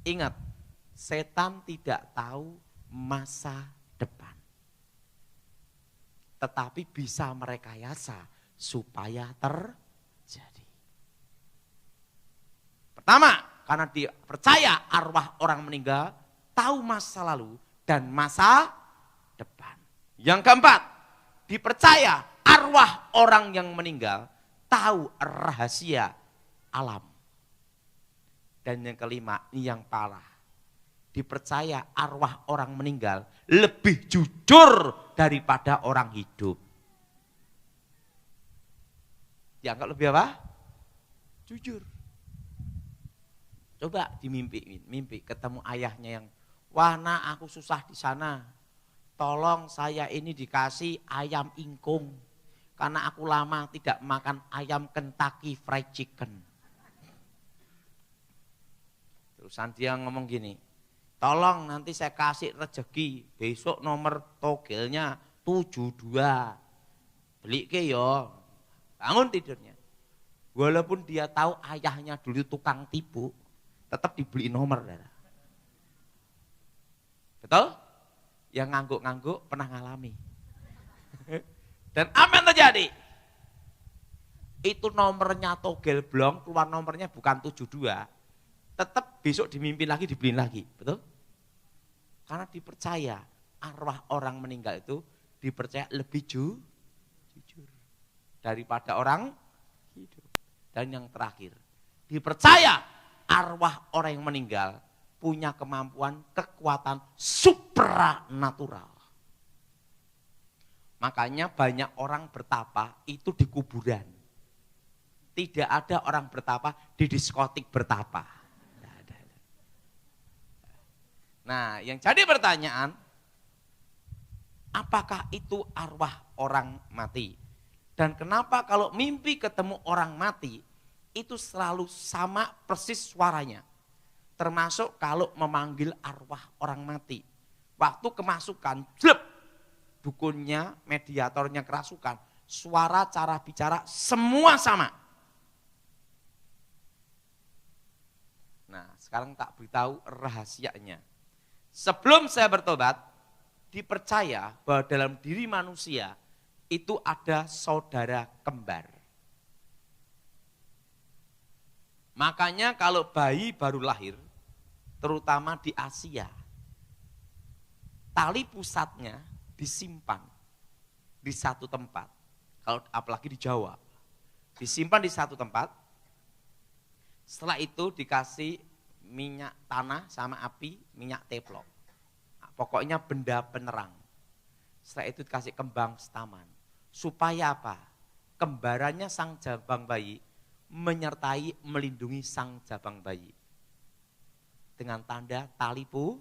Ingat, setan tidak tahu masa depan. Tetapi bisa merekayasa supaya terjadi. Pertama, karena dia percaya arwah orang meninggal tahu masa lalu dan masa depan. Yang keempat, dipercaya arwah orang yang meninggal tahu rahasia alam. Dan yang kelima, ini yang parah. Dipercaya arwah orang meninggal lebih jujur daripada orang hidup. Dianggap lebih apa? Jujur. Coba mimpi ketemu ayahnya yang, wah nak aku susah di sana. Tolong saya ini dikasih ayam ingkung. Karena aku lama tidak makan ayam Kentucky Fried Chicken. Terusan dia ngomong gini, tolong nanti saya kasih rezeki, besok nomor togelnya 72. Beli ke yo, bangun tidurnya. Walaupun dia tahu ayahnya dulu tukang tipu, tetap dibeli nomor. Betul? Yang ngangguk-ngangguk pernah ngalami. Dan apa yang terjadi? Itu nomornya togel blong, keluar nomornya bukan 72. Tetap besok dimimpin lagi, dibeliin lagi, betul? Karena dipercaya arwah orang meninggal itu dipercaya lebih jujur daripada orang hidup. Dan yang terakhir, dipercaya arwah orang yang meninggal punya kemampuan, kekuatan supranatural. Makanya banyak orang bertapa itu di kuburan. Tidak ada orang bertapa di diskotik bertapa. Nah, yang jadi pertanyaan, apakah itu arwah orang mati? Dan kenapa kalau mimpi ketemu orang mati, itu selalu sama persis suaranya. Termasuk kalau memanggil arwah orang mati. Waktu kemasukan, blep, dukunnya, mediatornya kerasukan, suara, cara bicara, semua sama. Nah, sekarang tak beritahu rahasianya. Sebelum saya bertobat, dipercaya bahwa dalam diri manusia itu ada saudara kembar. Makanya kalau bayi baru lahir, terutama di Asia, tali pusatnya disimpan di satu tempat. Kalau apalagi di Jawa, disimpan di satu tempat. Setelah itu dikasih minyak tanah sama api, minyak teplok. Nah, pokoknya benda penerang. Setelah itu dikasih kembang setaman. Supaya apa? Kembarannya sang jabang bayi menyertai melindungi sang jabang bayi. Dengan tanda tali pu.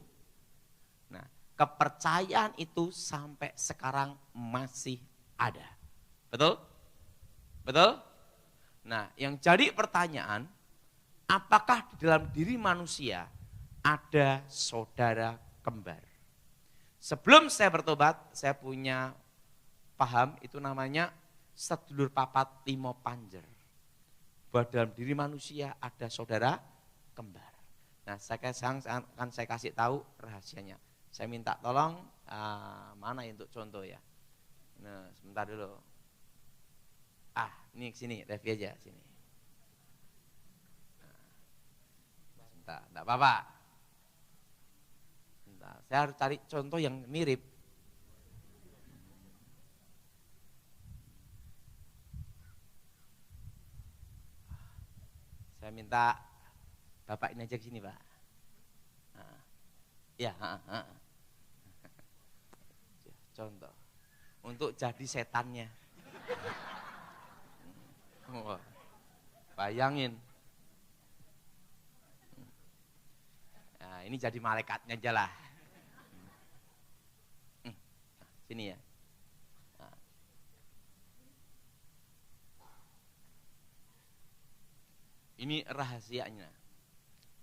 Nah, kepercayaan itu sampai sekarang masih ada. Betul? Betul? Nah, yang jadi pertanyaan, apakah di dalam diri manusia ada saudara kembar? Sebelum saya bertobat, saya punya paham itu namanya sedulur papat limo panjer. Bahwa dalam diri manusia ada saudara kembar. Nah, akan saya kasih tahu rahasianya. Saya minta tolong, mana ya untuk contoh ya. Nah, sebentar dulu. Ini sini, review aja sini. Enggak apa-apa. Saya harus cari contoh yang mirip. Saya minta Bapak ini aja ke sini, Pak. Ya, contoh. Untuk jadi setannya. Bayangin. Nah, ini jadi malaikatnya aja lah. Sini ya. Nah. Ini rahasianya.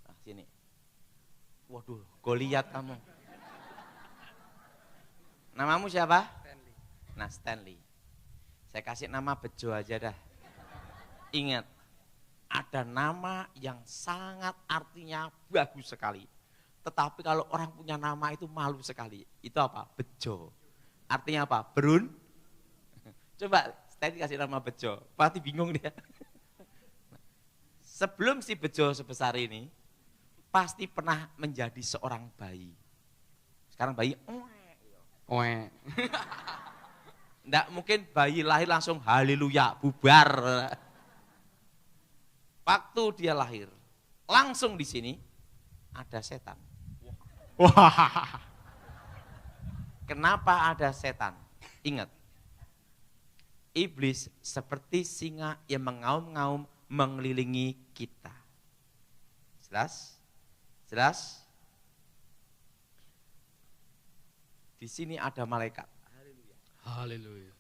Nah, sini. Waduh, Goliat kamu. Namamu siapa? Stanley. Nah, Stanley. Saya kasih nama Bejo aja dah. Ingat, ada nama yang sangat artinya bagus sekali. Tetapi kalau orang punya nama itu malu sekali. Itu apa? Bejo. Artinya apa? Coba Teddy kasih nama Bejo. Pasti bingung dia. Sebelum si Bejo sebesar ini, pasti pernah menjadi seorang bayi. Sekarang bayi, enggak mungkin bayi lahir langsung haleluya, bubar. Waktu dia lahir, langsung di sini ada setan. Wah. Kenapa ada setan? Ingat, iblis seperti singa yang mengaum-ngaum mengelilingi kita. Jelas? Jelas? Di sini ada malaikat. Haleluya.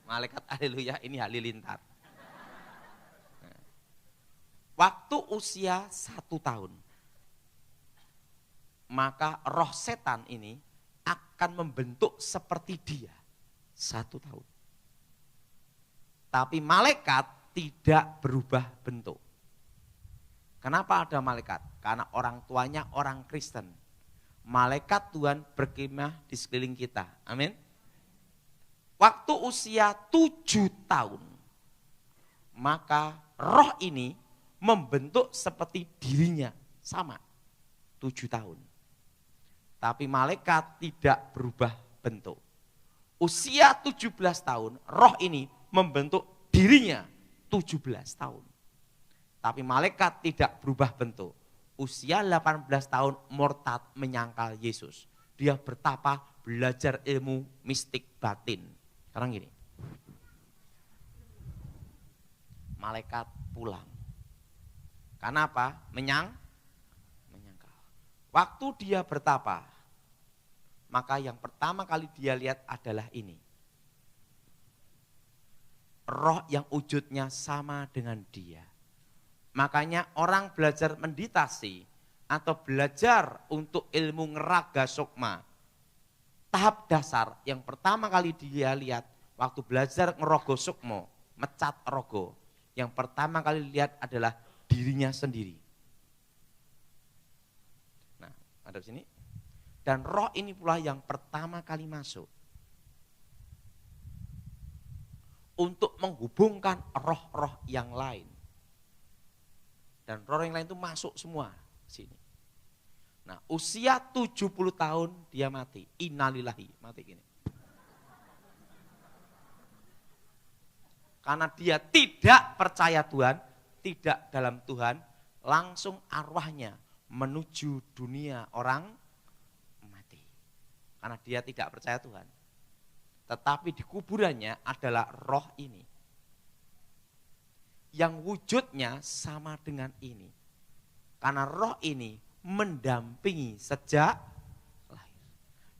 Malaikat haleluya ini halilintar. Waktu usia 1 tahun, maka roh setan ini akan membentuk seperti dia 1 tahun. Tapi malaikat tidak berubah bentuk. Kenapa ada malaikat? Karena orang tuanya orang Kristen. Malaikat Tuhan berkemah di sekeliling kita. Amin. Waktu usia 7 tahun, maka roh ini membentuk seperti dirinya, sama 7 tahun. Tapi malaikat tidak berubah bentuk. Usia 17 tahun, roh ini membentuk dirinya 17 tahun. Tapi malaikat tidak berubah bentuk. Usia 18 tahun murtad menyangkal Yesus. Dia bertapa belajar ilmu mistik batin. Sekarang gini. Malaikat pulang. Karena apa? Menyangkal. Waktu dia bertapa, maka yang pertama kali dia lihat adalah ini. Roh yang wujudnya sama dengan dia. Makanya orang belajar meditasi atau belajar untuk ilmu ngeraga sukma. Tahap dasar yang pertama kali dia lihat waktu belajar ngerogo sukmo, mecat rogo. Yang pertama kali lihat adalah dirinya sendiri. Nah, ada di sini. Dan roh ini pula yang pertama kali masuk. Untuk menghubungkan roh-roh yang lain. Dan roh yang lain itu masuk semua sini. Nah, usia 70 tahun dia mati. Innalillahi, mati gini. Karena dia tidak percaya Tuhan, tidak dalam Tuhan, langsung arwahnya menuju dunia orang mati. Karena dia tidak percaya Tuhan. Tetapi di kuburannya adalah roh ini. Yang wujudnya sama dengan ini. Karena roh ini mendampingi sejak lahir.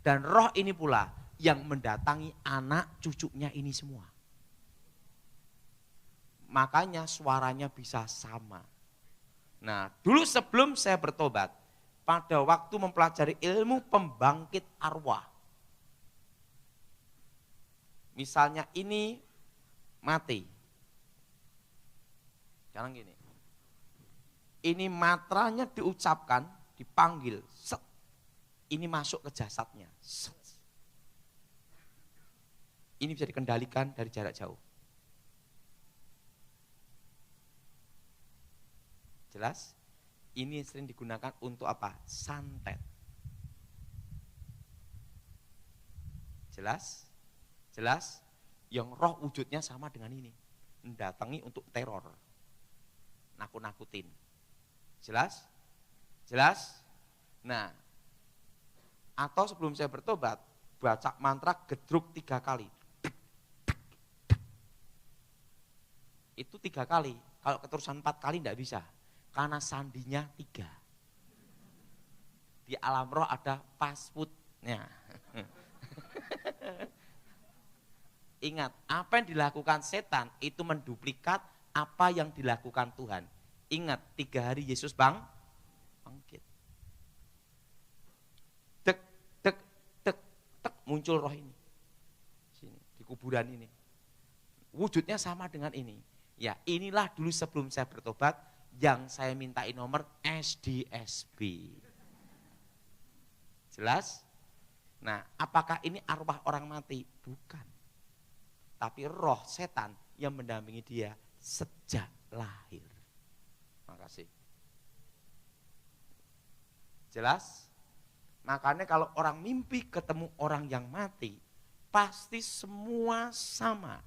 Dan roh ini pula yang mendatangi anak cucunya ini semua. Makanya suaranya bisa sama. Nah, dulu sebelum saya bertobat, pada waktu mempelajari ilmu pembangkit arwah, misalnya ini mati. Sekarang gini. Ini matranya diucapkan, dipanggil. Set. Ini masuk ke jasadnya. Set. Ini bisa dikendalikan dari jarak jauh. Jelas? Ini sering digunakan untuk apa? Santet. Jelas? Jelas, yang roh wujudnya sama dengan ini. Mendatangi untuk teror. Nakut-nakutin. Jelas? Jelas? Nah, atau sebelum saya bertobat, baca mantra gedruk 3 kali. Itu 3 kali. Kalau keterusan 4 kali enggak bisa. Karena sandinya 3. Di alam roh ada passwordnya. Ingat, apa yang dilakukan setan itu menduplikat apa yang dilakukan Tuhan. Ingat, 3 hari Yesus bangkit. Dek, dek, dek, dek, muncul roh ini. Sini, di kuburan ini. Wujudnya sama dengan ini. Ya, inilah dulu sebelum saya bertobat yang saya mintain nomor SDSB. Jelas? Nah, apakah ini arwah orang mati? Bukan. Tapi roh setan yang mendampingi dia sejak lahir. Makasih. Jelas? Makanya kalau orang mimpi ketemu orang yang mati, pasti semua sama.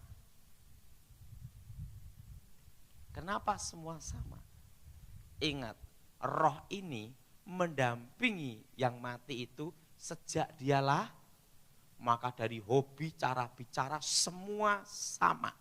Kenapa semua sama? Ingat, roh ini mendampingi yang mati itu sejak dialah, maka dari hobi, cara bicara, semua sama.